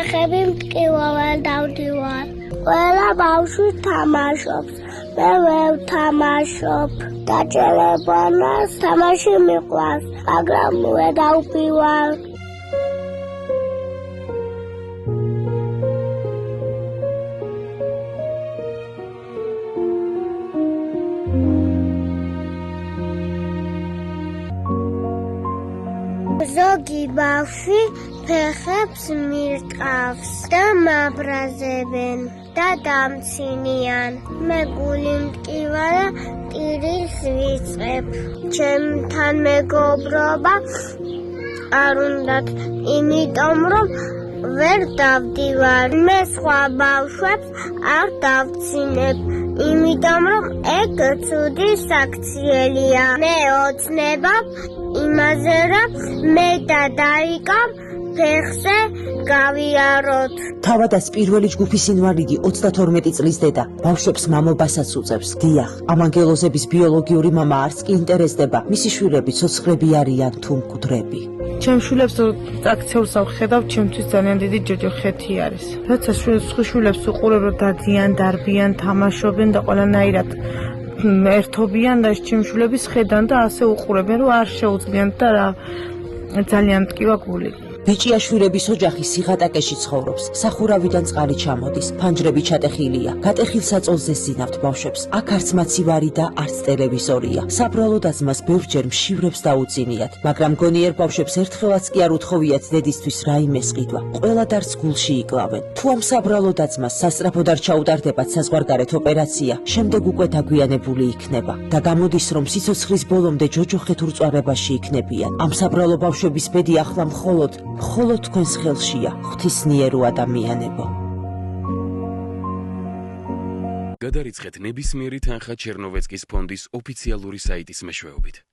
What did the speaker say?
ფეხები მტკივალ დავდივარ. ყველა ბავშვი თამაშობს. მე ვერ ვთამაშობ. დაჭერებანას თამაში მიყვარს, მაგრამ ვერ დავდივარ. ზოგი ბავშვი ფეხებს მირტყავს და მაბრაზებენ და დამცინიან. მე გული მტკივარა ტირილს ვიწყებ. ჩემთან მეგობრობა არ უნდათ, იმიტომ რომ ვერ დავდივარ. მე სხვა ბავშვებს არ დავცინებ, იმიტომ რომ ეგ ცუდი საქციელია. მე ოცნებობ იმაზე, რომ მე და დაიკამ ფეხზე გავიაროთ. თავადაც პირველი ჯგუფის ინვალიდი 32 წლის დედა ბავშვებს მამობასაც უწევს. დიახ, ამ ანგელოზების ბიოლოგიური მამა არც კი ინტერესდება, მისი შვილები ცოცხლები არიან თუ მკვდრები. ჩემ შვილებს აქციურს ვხედავ, ჩემთვის ძალიან დიდი ჯოჯოხეთი არის. როცა შვილებს უყურებ, რომ დადიან, დარბიან, თამაშობენ და ყველანაირად ერთობიან და ჩემ შვილების ხედან და ასე უყურებენ, რომ არ შეუძლიან და რა ძალიან მტკივა გული. ბიჭიაშვილების ოჯახი სიღატაკეში ცხოვრობს. სახურავიდან წყალი ჩამოდის, ფანჯრები ჩატეხილია. გატეხილ საწოლზე ზინავთ ბავშვებს. აქ არც მაცივარი და არც ტელევიზორია. საბრალო დაძმას ბევრჯერ მშივრებს დაუწინიათ, მაგრამ გონიერ ბავშვებს ერთხელაც კი არ უთხოვიათ დედისთვის რაიმე სყიდვა. ყველა დარს გულში იკლავენ. თუ ამ საბრალო დაძმას სასწრაფოდ არ ჩაუტარდებათ საზღვარგარეთ ოპერაცია, შემდეგ უკვე დაგვიანებული იქნება და გამოდის, რომ სიცოცხლის ბოლომდე ჯოჯოხეთ ურწვარებაში იქნებიან. ამ საბრალო ბავშვების ბედი ახლა მხოლოდ თქვენს ხელშია, ღვთისმიერო ადამიანებო. გადარიცხეთ ნებისმიერი თანხა ჩერნოვეცკის ფონდის ოფიციალური საიტის მეშვეობით.